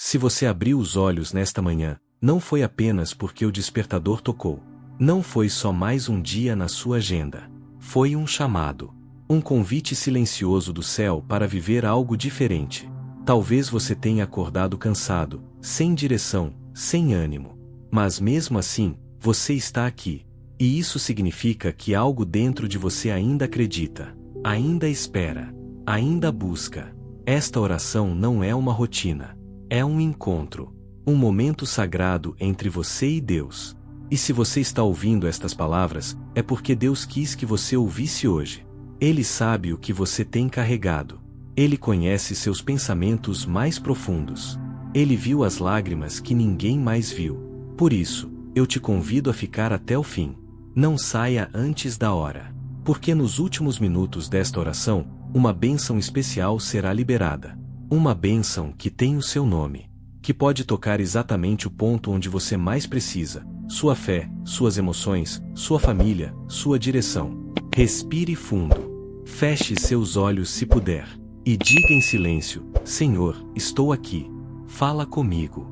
Se você abriu os olhos nesta manhã, não foi apenas porque o despertador tocou. Não foi só mais um dia na sua agenda. Foi um chamado. Um convite silencioso do céu para viver algo diferente. Talvez você tenha acordado cansado, sem direção, sem ânimo. Mas mesmo assim, você está aqui. E isso significa que algo dentro de você ainda acredita, ainda espera, ainda busca. Esta oração não é uma rotina. É um encontro. Um momento sagrado entre você e Deus. E se você está ouvindo estas palavras, é porque Deus quis que você ouvisse hoje. Ele sabe o que você tem carregado. Ele conhece seus pensamentos mais profundos. Ele viu as lágrimas que ninguém mais viu. Por isso, eu te convido a ficar até o fim. Não saia antes da hora. Porque nos últimos minutos desta oração, uma bênção especial será liberada. Uma bênção que tem o seu nome. Que pode tocar exatamente o ponto onde você mais precisa. Sua fé, suas emoções, sua família, sua direção. Respire fundo. Feche seus olhos se puder. E diga em silêncio: Senhor, estou aqui. Fala comigo.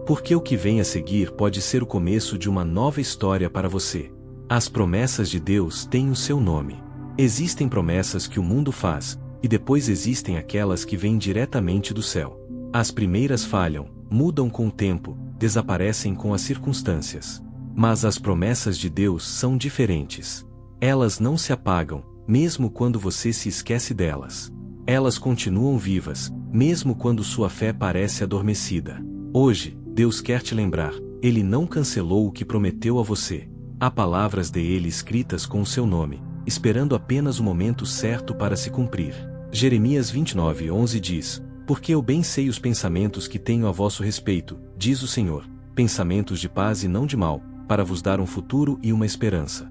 Porque o que vem a seguir pode ser o começo de uma nova história para você. As promessas de Deus têm o seu nome. Existem promessas que o mundo faz, e depois existem aquelas que vêm diretamente do céu. As primeiras falham, mudam com o tempo, desaparecem com as circunstâncias. Mas as promessas de Deus são diferentes. Elas não se apagam, mesmo quando você se esquece delas. Elas continuam vivas, mesmo quando sua fé parece adormecida. Hoje, Deus quer te lembrar, Ele não cancelou o que prometeu a você. Há palavras dele escritas com o seu nome, esperando apenas o momento certo para se cumprir. Jeremias 29:11 diz: Porque eu bem sei os pensamentos que tenho a vosso respeito, diz o Senhor, pensamentos de paz e não de mal, para vos dar um futuro e uma esperança.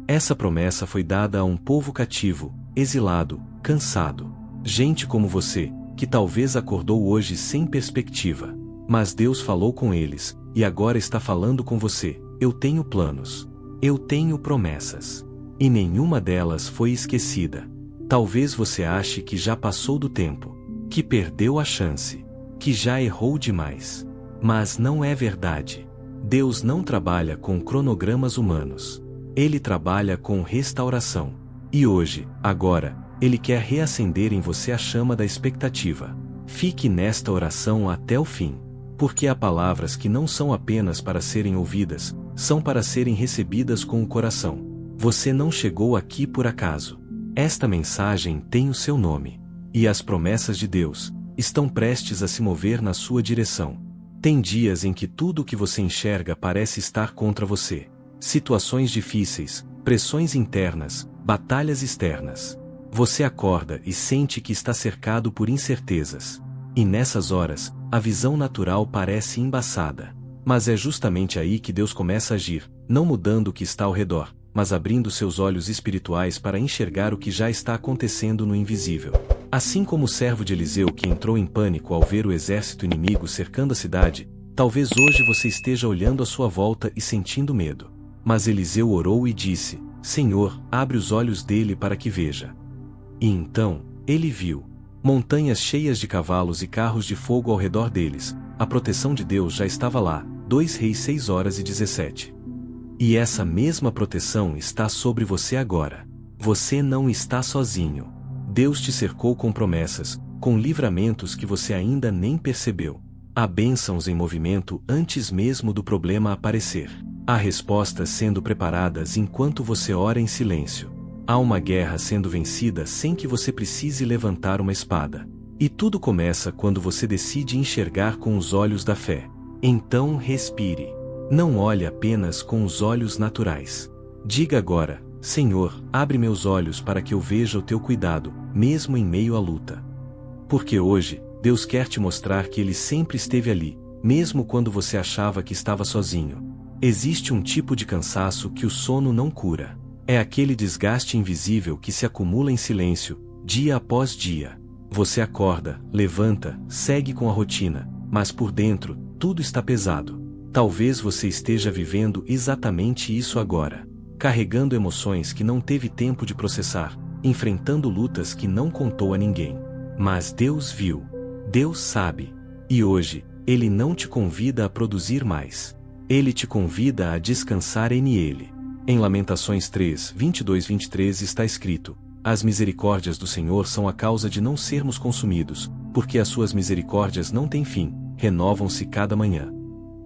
Essa promessa foi dada a um povo cativo, exilado, cansado. Gente como você, que talvez acordou hoje sem perspectiva. Mas Deus falou com eles, e agora está falando com você: eu tenho planos. Eu tenho promessas. E nenhuma delas foi esquecida. Talvez você ache que já passou do tempo, que perdeu a chance, que já errou demais. Mas não é verdade. Deus não trabalha com cronogramas humanos. Ele trabalha com restauração. E hoje, agora, Ele quer reacender em você a chama da expectativa. Fique nesta oração até o fim. Porque há palavras que não são apenas para serem ouvidas, são para serem recebidas com o coração. Você não chegou aqui por acaso. Esta mensagem tem o seu nome. E as promessas de Deus estão prestes a se mover na sua direção. Tem dias em que tudo o que você enxerga parece estar contra você. Situações difíceis, pressões internas, batalhas externas. Você acorda e sente que está cercado por incertezas. E nessas horas, a visão natural parece embaçada. Mas é justamente aí que Deus começa a agir, não mudando o que está ao redor, mas abrindo seus olhos espirituais para enxergar o que já está acontecendo no invisível. Assim como o servo de Eliseu que entrou em pânico ao ver o exército inimigo cercando a cidade, talvez hoje você esteja olhando à sua volta e sentindo medo. Mas Eliseu orou e disse: Senhor, abre os olhos dele para que veja. E então, ele viu montanhas cheias de cavalos e carros de fogo ao redor deles. A proteção de Deus já estava lá. 2 Reis 6:17. E essa mesma proteção está sobre você agora. Você não está sozinho. Deus te cercou com promessas, com livramentos que você ainda nem percebeu. Há bênçãos em movimento antes mesmo do problema aparecer. Há respostas sendo preparadas enquanto você ora em silêncio. Há uma guerra sendo vencida sem que você precise levantar uma espada. E tudo começa quando você decide enxergar com os olhos da fé. Então respire. Não olhe apenas com os olhos naturais. Diga agora: Senhor, abre meus olhos para que eu veja o teu cuidado, mesmo em meio à luta. Porque hoje, Deus quer te mostrar que Ele sempre esteve ali, mesmo quando você achava que estava sozinho. Existe um tipo de cansaço que o sono não cura. É aquele desgaste invisível que se acumula em silêncio, dia após dia. Você acorda, levanta, segue com a rotina, mas por dentro, tudo está pesado. Talvez você esteja vivendo exatamente isso agora. Carregando emoções que não teve tempo de processar, enfrentando lutas que não contou a ninguém. Mas Deus viu. Deus sabe. E hoje, Ele não te convida a produzir mais. Ele te convida a descansar em Ele. Em Lamentações 3, 22-23 está escrito: as misericórdias do Senhor são a causa de não sermos consumidos, porque as suas misericórdias não têm fim, renovam-se cada manhã.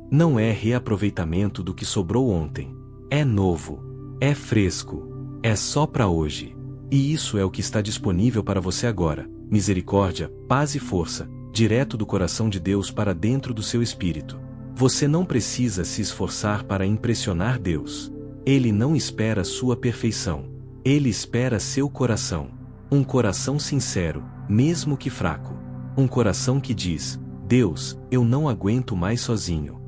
Não é reaproveitamento do que sobrou ontem. É novo. É fresco. É só para hoje. E isso é o que está disponível para você agora: misericórdia, paz e força, direto do coração de Deus para dentro do seu espírito. Você não precisa se esforçar para impressionar Deus. Ele não espera sua perfeição. Ele espera seu coração. Um coração sincero, mesmo que fraco. Um coração que diz: Deus, eu não aguento mais sozinho.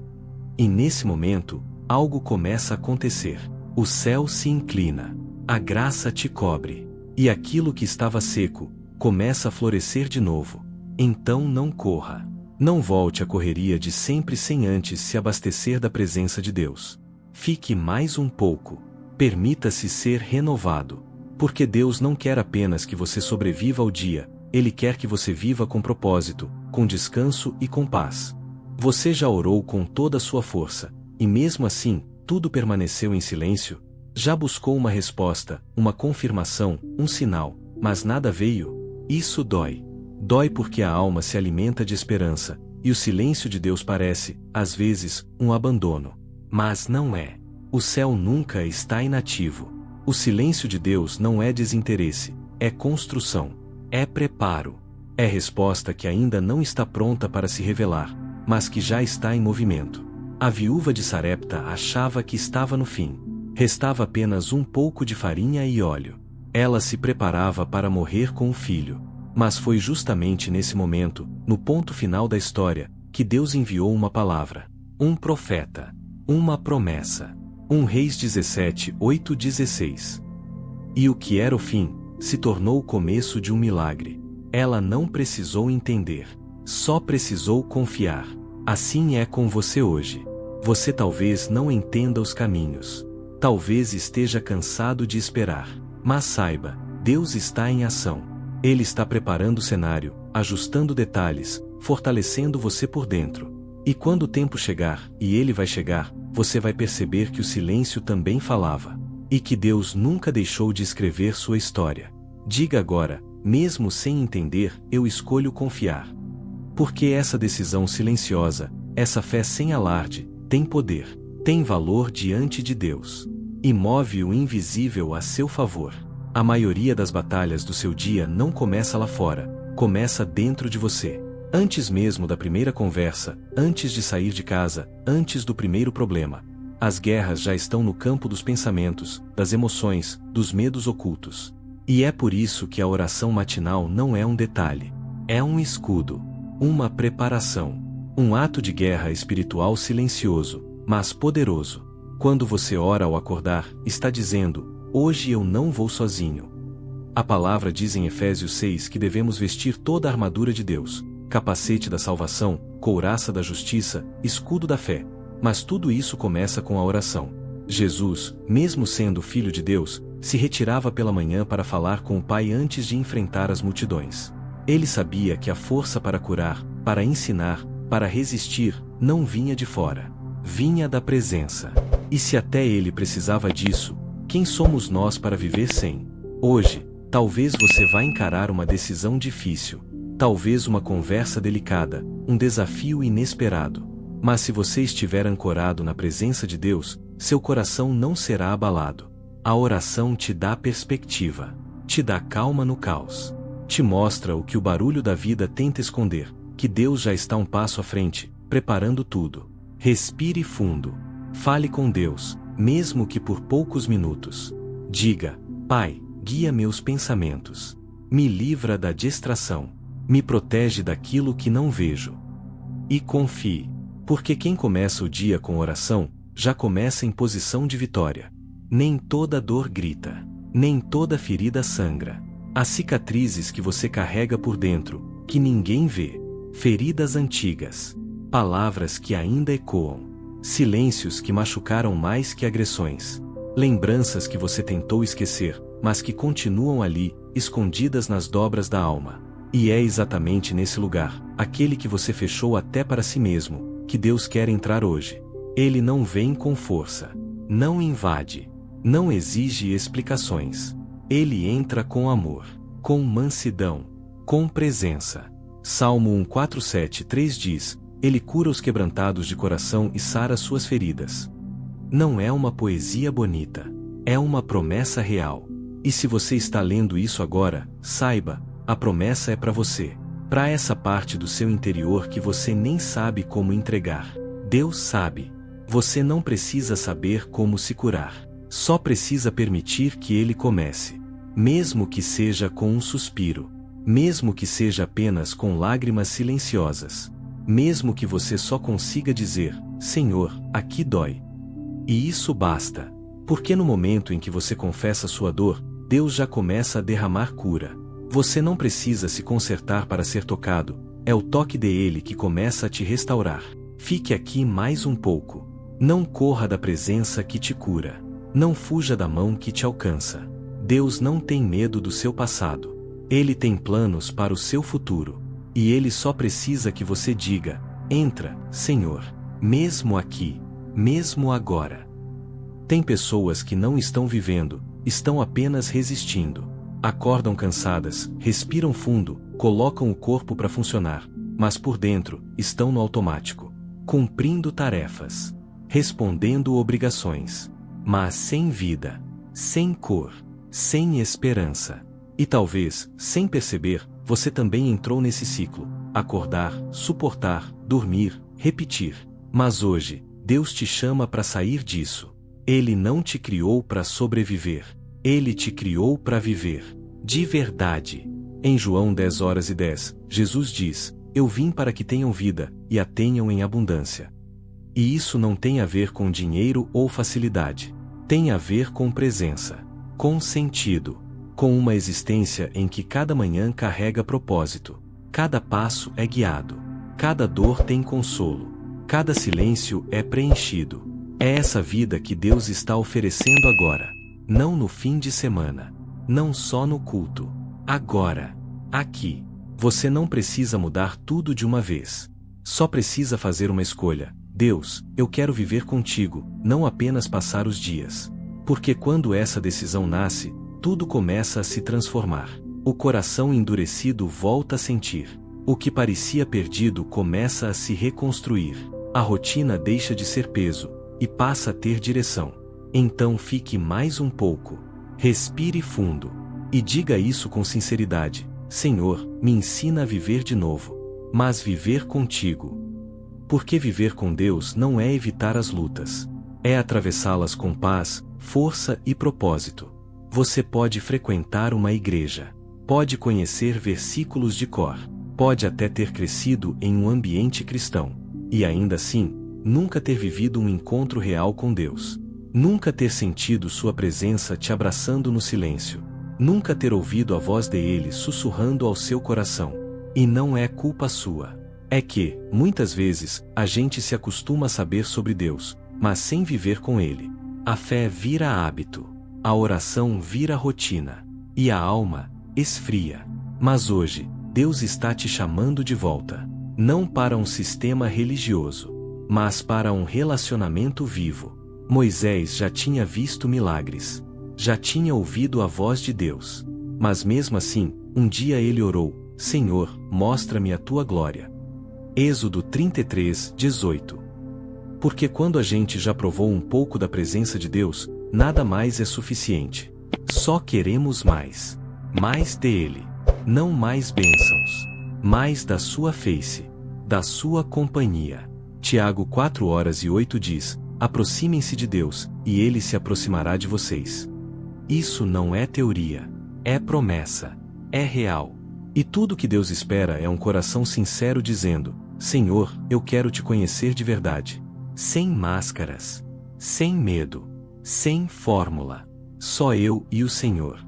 E nesse momento, algo começa a acontecer. O céu se inclina. A graça te cobre. E aquilo que estava seco, começa a florescer de novo. Então não corra. Não volte à correria de sempre sem antes se abastecer da presença de Deus. Fique mais um pouco. Permita-se ser renovado. Porque Deus não quer apenas que você sobreviva ao dia, Ele quer que você viva com propósito, com descanso e com paz. Você já orou com toda a sua força, e mesmo assim, tudo permaneceu em silêncio? Já buscou uma resposta, uma confirmação, um sinal, mas nada veio? Isso dói. Dói porque a alma se alimenta de esperança, e o silêncio de Deus parece, às vezes, um abandono. Mas não é. O céu nunca está inativo. O silêncio de Deus não é desinteresse, é construção, é preparo. É resposta que ainda não está pronta para se revelar, mas que já está em movimento. A viúva de Sarepta achava que estava no fim. Restava apenas um pouco de farinha e óleo. Ela se preparava para morrer com o filho. Mas foi justamente nesse momento, no ponto final da história, que Deus enviou uma palavra. Um profeta. Uma promessa. 1 Reis 17, 8-16. E o que era o fim, se tornou o começo de um milagre. Ela não precisou entender. Só precisou confiar. Assim é com você hoje. Você talvez não entenda os caminhos. Talvez esteja cansado de esperar. Mas saiba, Deus está em ação. Ele está preparando o cenário, ajustando detalhes, fortalecendo você por dentro. E quando o tempo chegar, e ele vai chegar, você vai perceber que o silêncio também falava. E que Deus nunca deixou de escrever sua história. Diga agora, mesmo sem entender, eu escolho confiar. Porque essa decisão silenciosa, essa fé sem alarde, tem poder, tem valor diante de Deus. E move o invisível a seu favor. A maioria das batalhas do seu dia não começa lá fora, começa dentro de você. Antes mesmo da primeira conversa, antes de sair de casa, antes do primeiro problema. As guerras já estão no campo dos pensamentos, das emoções, dos medos ocultos. E é por isso que a oração matinal não é um detalhe. É um escudo. Uma preparação. Um ato de guerra espiritual silencioso, mas poderoso. Quando você ora ao acordar, está dizendo: hoje eu não vou sozinho. A palavra diz em Efésios 6 que devemos vestir toda a armadura de Deus, capacete da salvação, couraça da justiça, escudo da fé. Mas tudo isso começa com a oração. Jesus, mesmo sendo Filho de Deus, se retirava pela manhã para falar com o Pai antes de enfrentar as multidões. Ele sabia que a força para curar, para ensinar, para resistir, não vinha de fora. Vinha da presença. E se até ele precisava disso, quem somos nós para viver sem? Hoje, talvez você vá encarar uma decisão difícil. Talvez uma conversa delicada, um desafio inesperado. Mas se você estiver ancorado na presença de Deus, seu coração não será abalado. A oração te dá perspectiva. Te dá calma no caos. Te mostra o que o barulho da vida tenta esconder, que Deus já está um passo à frente, preparando tudo. Respire fundo. Fale com Deus, mesmo que por poucos minutos. Diga: Pai, guia meus pensamentos. Me livra da distração. Me protege daquilo que não vejo. E confie. Porque quem começa o dia com oração, já começa em posição de vitória. Nem toda dor grita. Nem toda ferida sangra. Há cicatrizes que você carrega por dentro, que ninguém vê. Feridas antigas. Palavras que ainda ecoam. Silêncios que machucaram mais que agressões. Lembranças que você tentou esquecer, mas que continuam ali, escondidas nas dobras da alma. E é exatamente nesse lugar, aquele que você fechou até para si mesmo, que Deus quer entrar hoje. Ele não vem com força, não invade, não exige explicações. Ele entra com amor, com mansidão, com presença. Salmo 147:3 diz: Ele cura os quebrantados de coração e sara suas feridas. Não é uma poesia bonita, é uma promessa real. E se você está lendo isso agora, saiba, a promessa é para você, para essa parte do seu interior que você nem sabe como entregar. Deus sabe. Você não precisa saber como se curar, só precisa permitir que Ele comece. Mesmo que seja com um suspiro, mesmo que seja apenas com lágrimas silenciosas, mesmo que você só consiga dizer: Senhor, aqui dói. E isso basta, porque no momento em que você confessa sua dor, Deus já começa a derramar cura. Você não precisa se consertar para ser tocado, é o toque dele que começa a te restaurar. Fique aqui mais um pouco. Não corra da presença que te cura. Não fuja da mão que te alcança. Deus não tem medo do seu passado. Ele tem planos para o seu futuro. E Ele só precisa que você diga: entra, Senhor, mesmo aqui, mesmo agora. Tem pessoas que não estão vivendo, estão apenas resistindo. Acordam cansadas, respiram fundo, colocam o corpo para funcionar, mas por dentro, estão no automático, cumprindo tarefas, respondendo obrigações, mas sem vida, sem cor, sem esperança. E talvez, sem perceber, você também entrou nesse ciclo: acordar, suportar, dormir, repetir. Mas hoje, Deus te chama para sair disso. Ele não te criou para sobreviver. Ele te criou para viver, de verdade. Em João 10:10, Jesus diz: Eu vim para que tenham vida, e a tenham em abundância. E isso não tem a ver com dinheiro ou facilidade. Tem a ver com presença, com sentido, com uma existência em que cada manhã carrega propósito, cada passo é guiado, cada dor tem consolo, cada silêncio é preenchido. É essa vida que Deus está oferecendo agora. Não no fim de semana. Não só no culto. Agora. Aqui. Você não precisa mudar tudo de uma vez. Só precisa fazer uma escolha. Deus, eu quero viver contigo, não apenas passar os dias. Porque quando essa decisão nasce, tudo começa a se transformar. O coração endurecido volta a sentir. O que parecia perdido começa a se reconstruir. A rotina deixa de ser peso e passa a ter direção. Então fique mais um pouco. Respire fundo. E diga isso com sinceridade: Senhor, me ensina a viver de novo. Mas viver contigo. Porque viver com Deus não é evitar as lutas. É atravessá-las com paz, força e propósito. Você pode frequentar uma igreja. Pode conhecer versículos de cor. Pode até ter crescido em um ambiente cristão. E ainda assim, nunca ter vivido um encontro real com Deus. Nunca ter sentido sua presença te abraçando no silêncio. Nunca ter ouvido a voz dele sussurrando ao seu coração. E não é culpa sua. É que, muitas vezes, a gente se acostuma a saber sobre Deus, mas sem viver com Ele. A fé vira hábito. A oração vira rotina. E a alma esfria. Mas hoje, Deus está te chamando de volta. Não para um sistema religioso, mas para um relacionamento vivo. Moisés já tinha visto milagres. Já tinha ouvido a voz de Deus. Mas mesmo assim, um dia ele orou: Senhor, mostra-me a tua glória. Êxodo 33:18. Porque quando a gente já provou um pouco da presença de Deus, nada mais é suficiente. Só queremos mais. Mais dele. Não mais bênçãos. Mais da sua face. Da sua companhia. Tiago 4:8 diz: Aproximem-se de Deus, e Ele se aproximará de vocês. Isso não é teoria. É promessa. É real. E tudo que Deus espera é um coração sincero dizendo: Senhor, eu quero te conhecer de verdade. Sem máscaras. Sem medo. Sem fórmula. Só eu e o Senhor.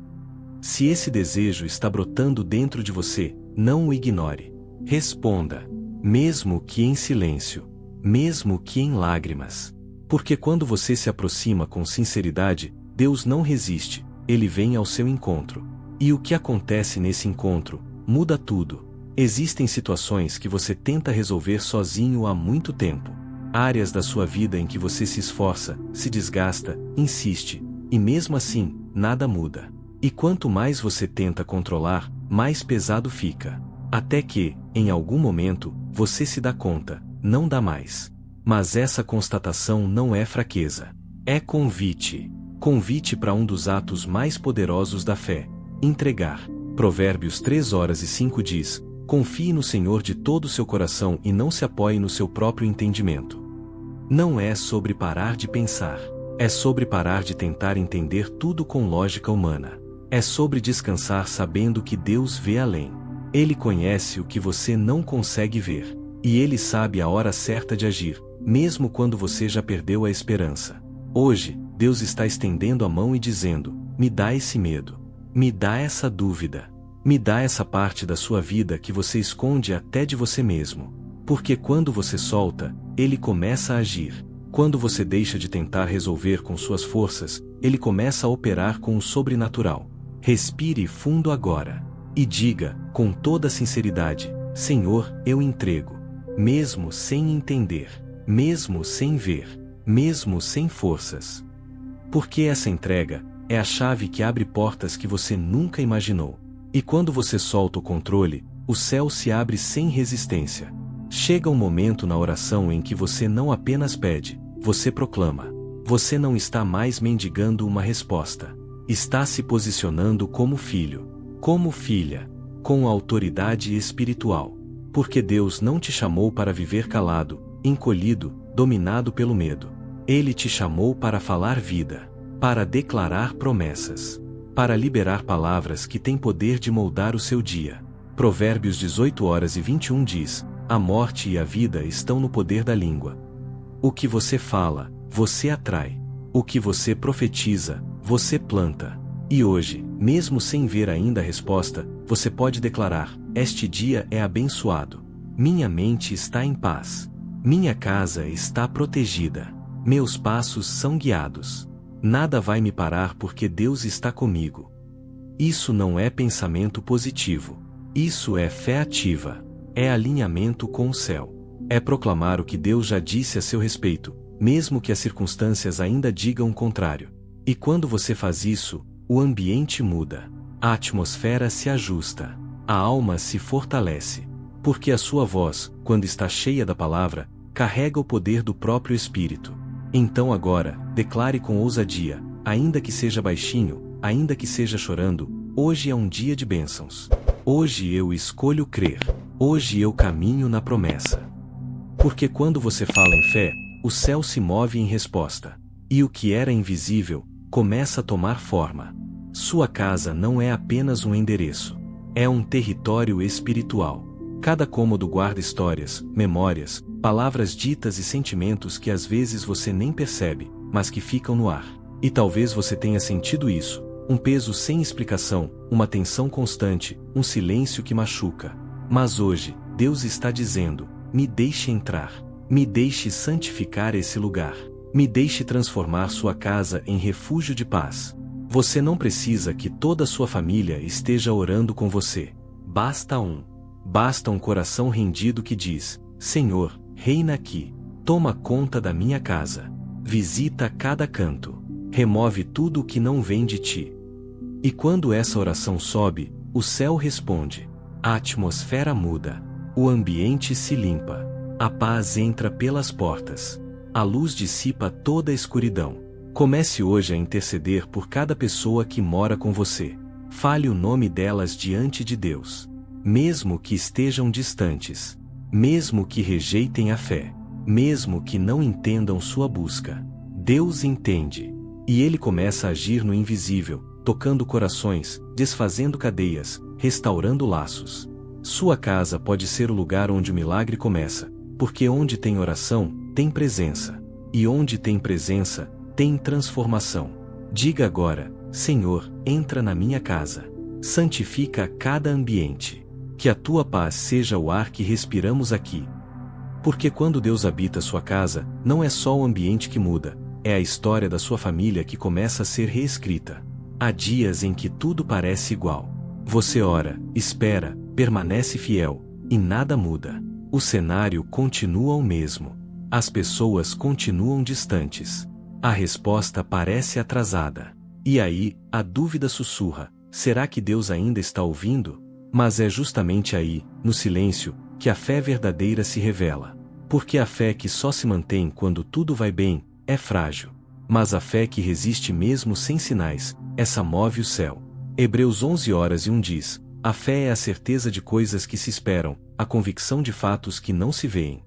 Se esse desejo está brotando dentro de você, não o ignore. Responda. Mesmo que em silêncio. Mesmo que em lágrimas. Porque quando você se aproxima com sinceridade, Deus não resiste, Ele vem ao seu encontro. E o que acontece nesse encontro? muda tudo. Existem situações que você tenta resolver sozinho há muito tempo. Áreas da sua vida em que você se esforça, se desgasta, insiste, e mesmo assim, nada muda. E quanto mais você tenta controlar, mais pesado fica. Até que, em algum momento, você se dá conta, não dá mais. Mas essa constatação não é fraqueza. É convite. Convite para um dos atos mais poderosos da fé: entregar. Provérbios 3:5 diz: confie no Senhor de todo o seu coração e não se apoie no seu próprio entendimento. Não é sobre parar de pensar. É sobre parar de tentar entender tudo com lógica humana. É sobre descansar sabendo que Deus vê além. Ele conhece o que você não consegue ver. E Ele sabe a hora certa de agir, mesmo quando você já perdeu a esperança. Hoje, Deus está estendendo a mão e dizendo: me dá esse medo. Me dá essa dúvida. Me dá essa parte da sua vida que você esconde até de você mesmo. Porque quando você solta, Ele começa a agir. Quando você deixa de tentar resolver com suas forças, Ele começa a operar com o sobrenatural. Respire fundo agora. E diga, com toda sinceridade: Senhor, eu entrego. Mesmo sem entender. Mesmo sem ver. Mesmo sem forças. Porque essa entrega é a chave que abre portas que você nunca imaginou. E quando você solta o controle, o céu se abre sem resistência. Chega um momento na oração em que você não apenas pede, você proclama. Você não está mais mendigando uma resposta. Está se posicionando como filho, como filha, com autoridade espiritual. Porque Deus não te chamou para viver calado, encolhido, dominado pelo medo. Ele te chamou para falar vida, para declarar promessas, para liberar palavras que têm poder de moldar o seu dia. Provérbios 18:21 diz: a morte e a vida estão no poder da língua. O que você fala, você atrai. O que você profetiza, você planta. E hoje, mesmo sem ver ainda a resposta, você pode declarar: este dia é abençoado. Minha mente está em paz. Minha casa está protegida. Meus passos são guiados. Nada vai me parar porque Deus está comigo. Isso não é pensamento positivo. Isso é fé ativa. É alinhamento com o céu. É proclamar o que Deus já disse a seu respeito, mesmo que as circunstâncias ainda digam o contrário. E quando você faz isso, o ambiente muda. A atmosfera se ajusta. A alma se fortalece. Porque a sua voz, quando está cheia da palavra, carrega o poder do próprio Espírito. Então agora, declare com ousadia, ainda que seja baixinho, ainda que seja chorando: hoje é um dia de bênçãos. Hoje eu escolho crer. Hoje eu caminho na promessa. Porque quando você fala em fé, o céu se move em resposta. E o que era invisível, começa a tomar forma. Sua casa não é apenas um endereço. É um território espiritual. Cada cômodo guarda histórias, memórias, palavras ditas e sentimentos que às vezes você nem percebe, mas que ficam no ar. E talvez você tenha sentido isso: um peso sem explicação, uma tensão constante, um silêncio que machuca. Mas hoje, Deus está dizendo: me deixe entrar. Me deixe santificar esse lugar. Me deixe transformar sua casa em refúgio de paz. Você não precisa que toda a sua família esteja orando com você. Basta um coração rendido que diz: Senhor, reina aqui. Toma conta da minha casa. Visita cada canto. Remove tudo o que não vem de ti. E quando essa oração sobe, o céu responde. A atmosfera muda. O ambiente se limpa. A paz entra pelas portas. A luz dissipa toda a escuridão. Comece hoje a interceder por cada pessoa que mora com você. Fale o nome delas diante de Deus. Mesmo que estejam distantes. Mesmo que rejeitem a fé. Mesmo que não entendam sua busca. Deus entende. E Ele começa a agir no invisível, tocando corações, desfazendo cadeias, restaurando laços. Sua casa pode ser o lugar onde o milagre começa, porque onde tem oração, tem presença. E onde tem presença, tem transformação. Diga agora: Senhor, entra na minha casa. Santifica cada ambiente. Que a tua paz seja o ar que respiramos aqui. Porque quando Deus habita sua casa, não é só o ambiente que muda, é a história da sua família que começa a ser reescrita. Há dias em que tudo parece igual. Você ora, espera, permanece fiel, e nada muda. O cenário continua o mesmo. As pessoas continuam distantes. A resposta parece atrasada. E aí, a dúvida sussurra: será que Deus ainda está ouvindo? Mas é justamente aí, no silêncio, que a fé verdadeira se revela. Porque a fé que só se mantém quando tudo vai bem, é frágil. Mas a fé que resiste mesmo sem sinais, essa move o céu. Hebreus 11:1 diz: a fé é a certeza de coisas que se esperam, a convicção de fatos que não se veem.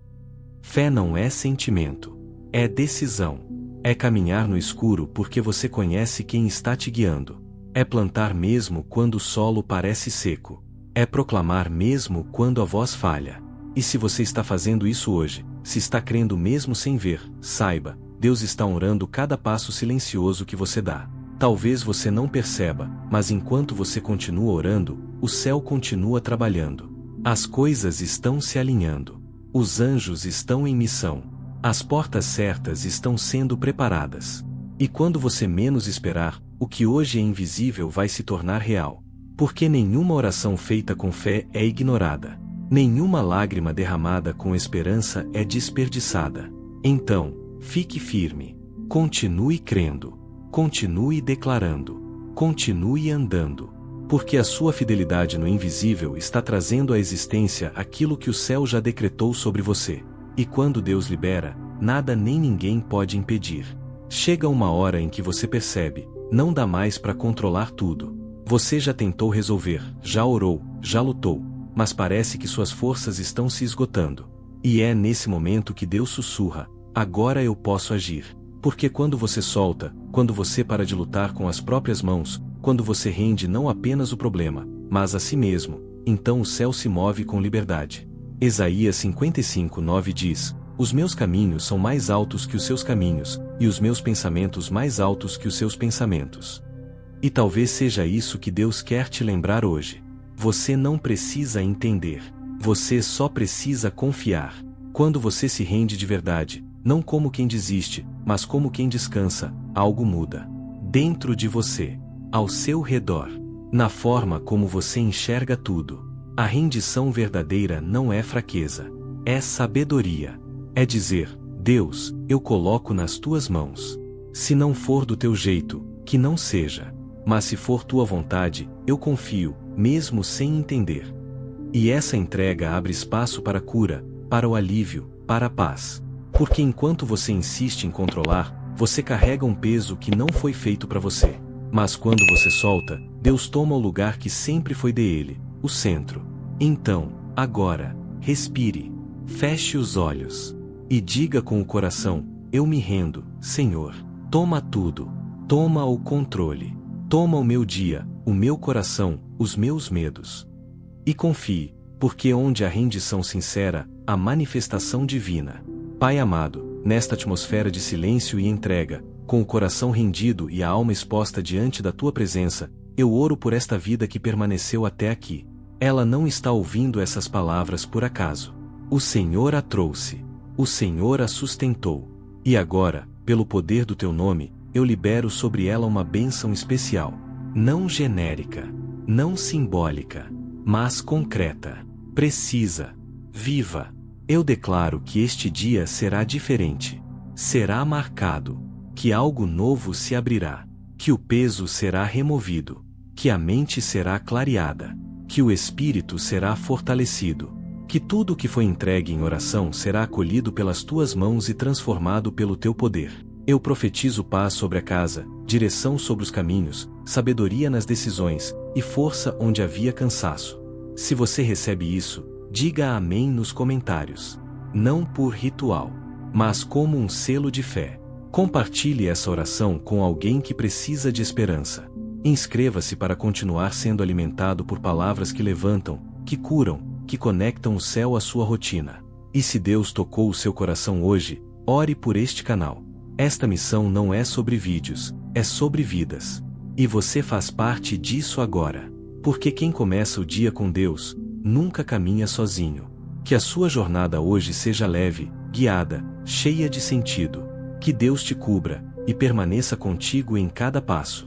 Fé não é sentimento. É decisão. É caminhar no escuro porque você conhece quem está te guiando. É plantar mesmo quando o solo parece seco. É proclamar mesmo quando a voz falha. E se você está fazendo isso hoje, se está crendo mesmo sem ver, saiba, Deus está honrando cada passo silencioso que você dá. Talvez você não perceba, mas enquanto você continua orando, o céu continua trabalhando. As coisas estão se alinhando. Os anjos estão em missão. As portas certas estão sendo preparadas. E quando você menos esperar, o que hoje é invisível vai se tornar real. Porque nenhuma oração feita com fé é ignorada. Nenhuma lágrima derramada com esperança é desperdiçada. Então, fique firme. Continue crendo. Continue declarando. Continue andando. Porque a sua fidelidade no invisível está trazendo à existência aquilo que o céu já decretou sobre você. E quando Deus libera, nada nem ninguém pode impedir. Chega uma hora em que você percebe, não dá mais para controlar tudo. Você já tentou resolver, já orou, já lutou, mas parece que suas forças estão se esgotando. E é nesse momento que Deus sussurra: agora eu posso agir. Porque quando você solta, quando você para de lutar com as próprias mãos, quando você rende não apenas o problema, mas a si mesmo, então o céu se move com liberdade. Isaías 55:9 diz: os meus caminhos são mais altos que os seus caminhos, e os meus pensamentos mais altos que os seus pensamentos. E talvez seja isso que Deus quer te lembrar hoje. Você não precisa entender. Você só precisa confiar. Quando você se rende de verdade, não como quem desiste, mas como quem descansa, algo muda. Dentro de você, ao seu redor, na forma como você enxerga tudo. A rendição verdadeira não é fraqueza, é sabedoria. É dizer: Deus, eu coloco nas tuas mãos. Se não for do teu jeito, que não seja. Mas se for tua vontade, eu confio, mesmo sem entender. E essa entrega abre espaço para a cura, para o alívio, para a paz. Porque enquanto você insiste em controlar, você carrega um peso que não foi feito para você. Mas quando você solta, Deus toma o lugar que sempre foi dele, o centro. Então, agora, respire, feche os olhos e diga com o coração: eu me rendo, Senhor. Toma tudo, toma o controle. Toma o meu dia, o meu coração, os meus medos. E confie, porque onde há rendição sincera, há manifestação divina. Pai amado, nesta atmosfera de silêncio e entrega, com o coração rendido e a alma exposta diante da tua presença, eu oro por esta vida que permaneceu até aqui. Ela não está ouvindo essas palavras por acaso. O Senhor a trouxe. O Senhor a sustentou. E agora, pelo poder do teu nome, eu libero sobre ela uma bênção especial. Não genérica, não simbólica, mas concreta, precisa, viva. Eu declaro que este dia será diferente. Será marcado. Que algo novo se abrirá. Que o peso será removido. Que a mente será clareada. Que o espírito será fortalecido. Que tudo o que foi entregue em oração será acolhido pelas tuas mãos e transformado pelo teu poder. Eu profetizo paz sobre a casa, direção sobre os caminhos, sabedoria nas decisões, e força onde havia cansaço. Se você recebe isso, diga amém nos comentários. Não por ritual, mas como um selo de fé. Compartilhe essa oração com alguém que precisa de esperança. Inscreva-se para continuar sendo alimentado por palavras que levantam, que curam, que conectam o céu à sua rotina. E se Deus tocou o seu coração hoje, ore por este canal. Esta missão não é sobre vídeos, é sobre vidas. E você faz parte disso agora. Porque quem começa o dia com Deus, nunca caminha sozinho. Que a sua jornada hoje seja leve, guiada, cheia de sentido. Que Deus te cubra, e permaneça contigo em cada passo.